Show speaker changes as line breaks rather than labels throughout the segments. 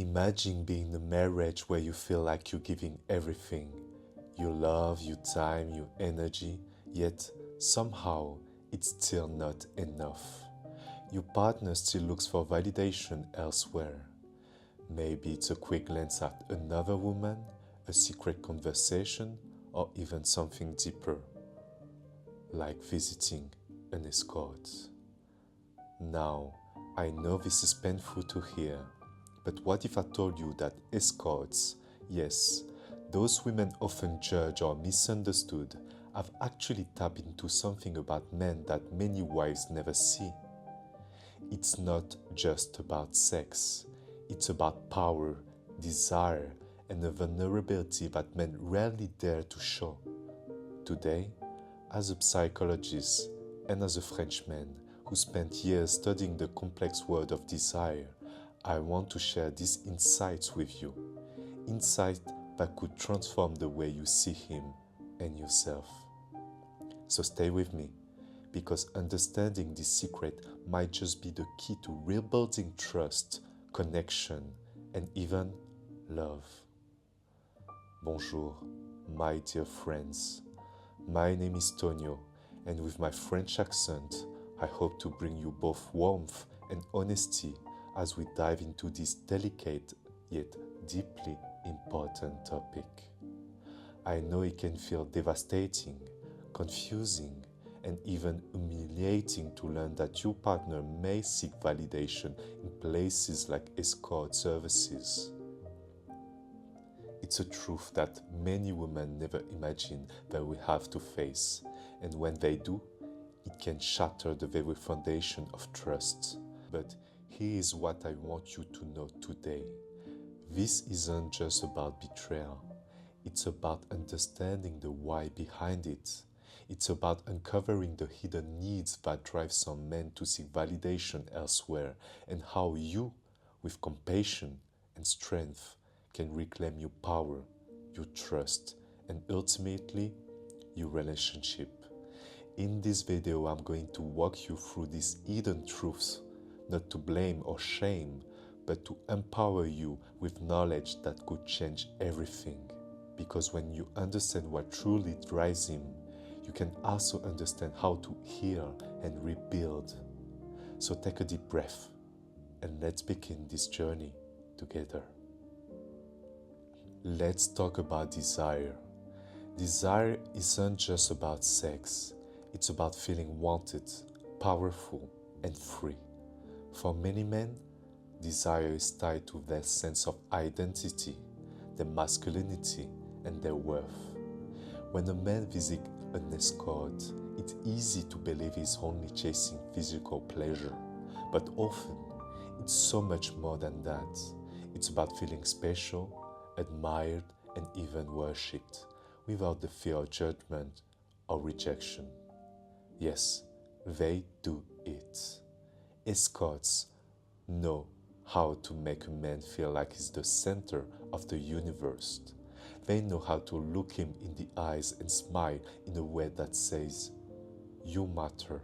Imagine being in a marriage where you feel like you're giving everything. Your love, your time, your energy, yet somehow it's still not enough. Your partner still looks for validation elsewhere. Maybe it's a quick glance at another woman, a secret conversation, or even something deeper, like visiting an escort. Now, I know this is painful to hear, but what if I told you that escorts, yes, those women often judged or misunderstood, have actually tapped into something about men that many wives never see? It's not just about sex, it's about power, desire, and a vulnerability that men rarely dare to show. Today, as a psychologist and as a Frenchman who spent years studying the complex world of desire, I want to share these insights with you. Insights that could transform the way you see him and yourself. So stay with me, because understanding this secret might just be the key to rebuilding trust, connection, and even love. Bonjour, my dear friends. My name is Tonio, and with my French accent, I hope to bring you both warmth and honesty as we dive into this delicate yet deeply important topic. I know it can feel devastating, confusing, and even humiliating to learn that your partner may seek validation in places like escort services. It's a truth that many women never imagine that we have to face, and when they do, it can shatter the very foundation of trust. But here is what I want you to know today. This isn't just about betrayal. It's about understanding the why behind it. It's about uncovering the hidden needs that drive some men to seek validation elsewhere, and how you, with compassion and strength, can reclaim your power, your trust, and ultimately, your relationship. In this video, I'm going to walk you through these hidden truths, not to blame or shame, but to empower you with knowledge that could change everything. Because when you understand what truly drives him, you can also understand how to heal and rebuild. So take a deep breath and let's begin this journey together. Let's talk about desire. Desire isn't just about sex. It's about feeling wanted, powerful, and free. For many men, desire is tied to their sense of identity, their masculinity, and their worth. When a man visits an escort, it's easy to believe he's only chasing physical pleasure, but often it's so much more than that. It's about feeling special, admired, and even worshipped, without the fear of judgment or rejection. Yes, they do it. Escorts know how to make a man feel like he's the center of the universe. They know how to look him in the eyes and smile in a way that says, "You matter,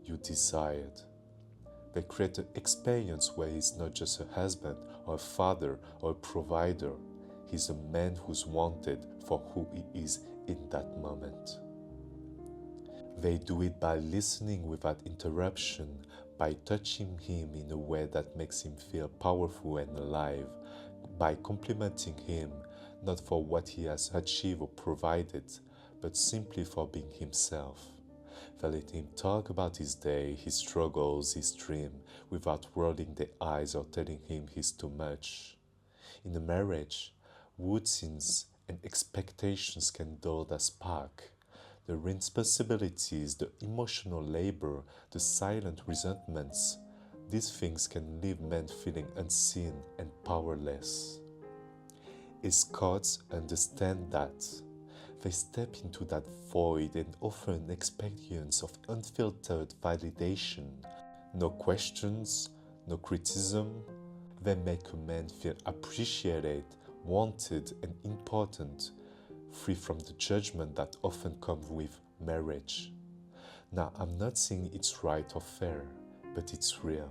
you desired." They create an experience where he's not just a husband or a father or a provider. He's a man who's wanted for who he is in that moment. They do it by listening without interruption, by touching him in a way that makes him feel powerful and alive, by complimenting him not for what he has achieved or provided, but simply for being himself. They let him talk about his day, his struggles, his dream, without rolling their eyes or telling him he's too much. In a marriage, routines and expectations can dull the spark. The responsibilities, the emotional labor, the silent resentments, these things can leave men feeling unseen and powerless. Escorts understand that. They step into that void and offer an experience of unfiltered validation. No questions, no criticism. They make a man feel appreciated, wanted, and important, free from the judgment that often comes with marriage. Now, I'm not saying it's right or fair, but it's real.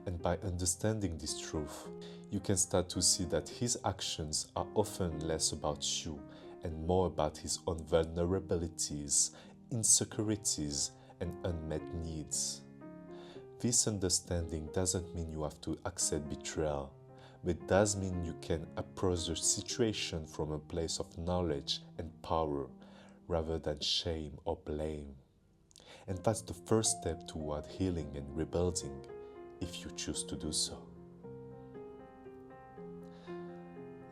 And by understanding this truth, you can start to see that his actions are often less about you and more about his own vulnerabilities, insecurities, and unmet needs. This understanding doesn't mean you have to accept betrayal, but it does mean you can approach the situation from a place of knowledge and power rather than shame or blame. And that's the first step toward healing and rebuilding if you choose to do so.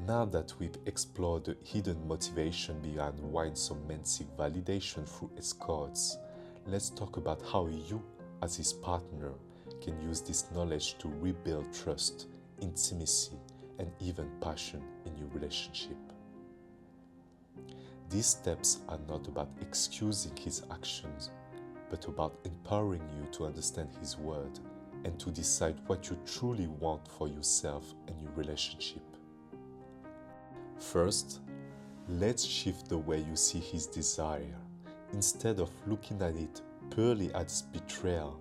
Now that we've explored the hidden motivation behind why some men seek validation through escorts, let's talk about how you, as his partner, can use this knowledge to rebuild trust, intimacy, and even passion in your relationship. These steps are not about excusing his actions, but about empowering you to understand his word and to decide what you truly want for yourself and your relationship. First, let's shift the way you see his desire. Instead of looking at it purely as betrayal,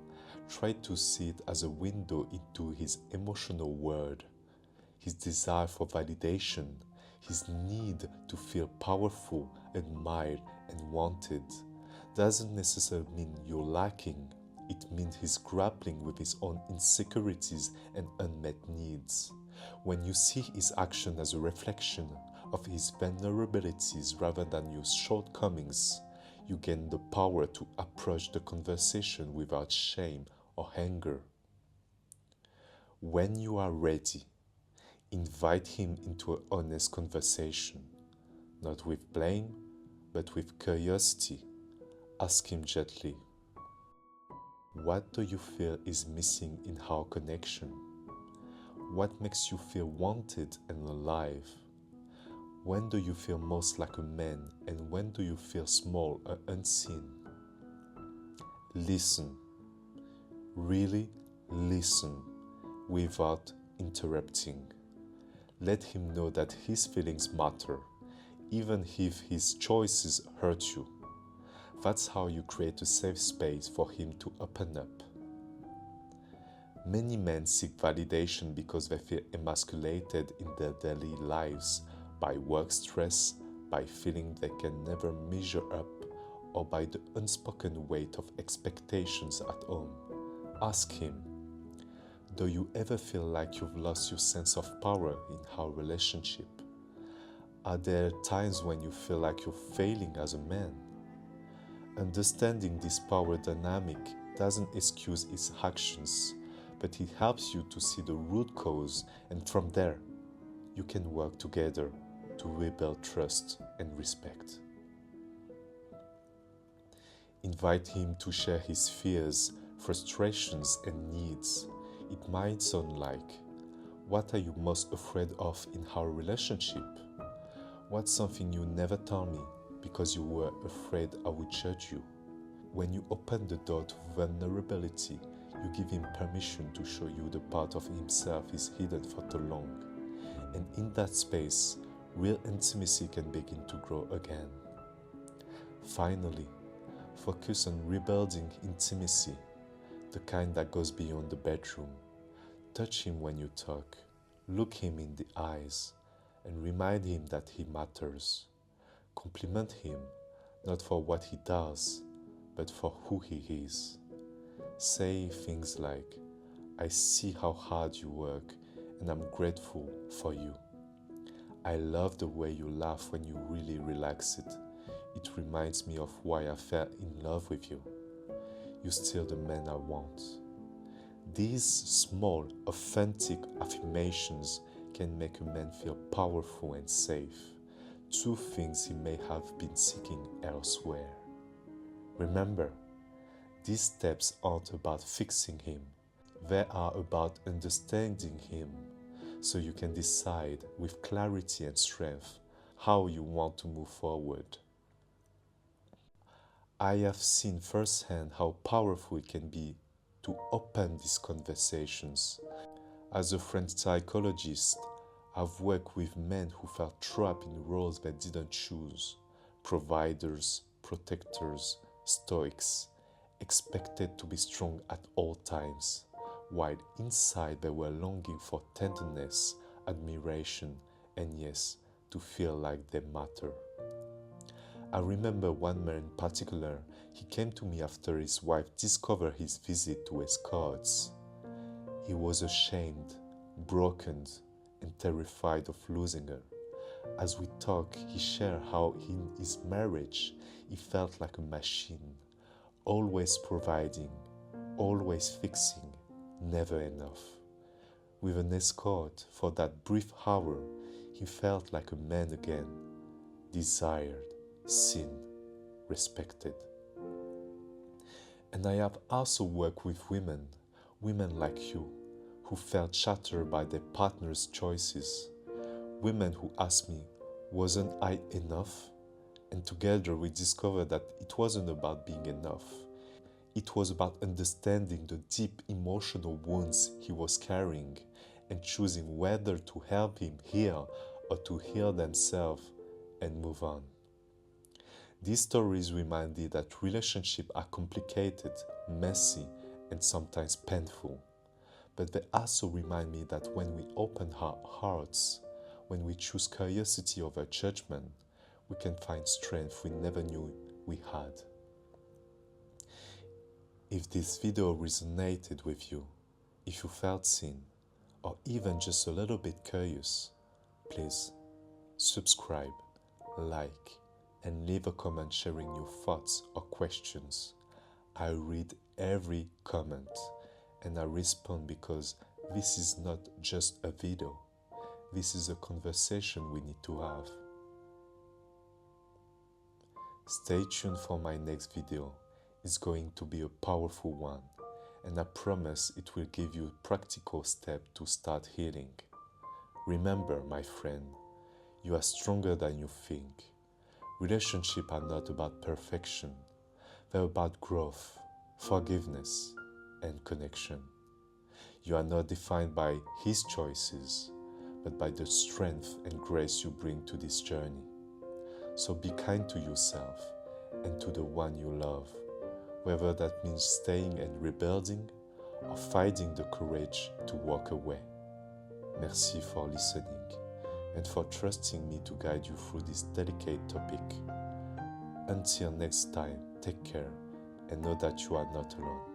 try to see it as a window into his emotional world. His desire for validation, his need to feel powerful, admired, and wanted, doesn't necessarily mean you're lacking. It means he's grappling with his own insecurities and unmet needs. When you see his action as a reflection of his vulnerabilities rather than your shortcomings, you gain the power to approach the conversation without shame or anger. When you are ready, invite him into an honest conversation, not with blame, but with curiosity. Ask him gently, what do you feel is missing in our connection? What makes you feel wanted and alive? When do you feel most like a man, and when do you feel small or unseen? Listen. Really listen without interrupting. Let him know that his feelings matter, even if his choices hurt you. That's how you create a safe space for him to open up. Many men seek validation because they feel emasculated in their daily lives by work stress, by feeling they can never measure up, or by the unspoken weight of expectations at home. Ask him, do you ever feel like you've lost your sense of power in our relationship? Are there times when you feel like you're failing as a man? Understanding this power dynamic doesn't excuse his actions, but it helps you to see the root cause, and from there, you can work together to rebuild trust and respect. Invite him to share his fears, frustrations, and needs. It might sound like, what are you most afraid of in our relationship? What's something you never told me because you were afraid I would judge you? When you open the door to vulnerability, you give him permission to show you the part of himself he's hidden for too long. And in that space, real intimacy can begin to grow again. Finally, focus on rebuilding intimacy, the kind that goes beyond the bedroom. Touch him when you talk, look him in the eyes, and remind him that he matters. Compliment him, not for what he does, but for who he is. Say things like, I see how hard you work, and I'm grateful for you. I love the way you laugh when you really relax it. It reminds me of why I fell in love with you. You're still the man I want. These small, authentic affirmations can make a man feel powerful and safe, two things he may have been seeking elsewhere. Remember, these steps aren't about fixing him. They are about understanding him, so you can decide with clarity and strength how you want to move forward. I have seen firsthand how powerful it can be to open these conversations. As a French psychologist, I've worked with men who felt trapped in roles they didn't choose: providers, protectors, stoics, expected to be strong at all times, while inside they were longing for tenderness, admiration, and yes, to feel like they matter. I remember one man in particular. He came to me after his wife discovered his visit to Escorts. He was ashamed, broken, and terrified of losing her. As we talked, he shared how in his marriage he felt like a machine, always providing, always fixing, never enough. With an escort for that brief hour, he felt like a man again, desired, seen, respected. And I have also worked with women like you, who felt shattered by their partner's choices. Women who asked me, wasn't I enough? And together we discovered that it wasn't about being enough. It was about understanding the deep emotional wounds he was carrying and choosing whether to help him heal or to heal themselves and move on. These stories remind me that relationships are complicated, messy, and sometimes painful. But they also remind me that when we open our hearts, when we choose curiosity over judgment, we can find strength we never knew we had. If this video resonated with you, if you felt seen, or even just a little bit curious, please subscribe, like, and leave a comment sharing your thoughts or questions. I read every comment and I respond because this is not just a video. This is a conversation we need to have. Stay tuned for my next video. It's going to be a powerful one, and I promise it will give you practical steps to start healing. Remember, my friend, you are stronger than you think. Relationships are not about perfection. They're about growth, forgiveness, and connection. You are not defined by his choices, but by the strength and grace you bring to this journey. So be kind to yourself and to the one you love, whether that means staying and rebuilding or finding the courage to walk away. Merci for listening and for trusting me to guide you through this delicate topic. Until next time, take care and know that you are not alone.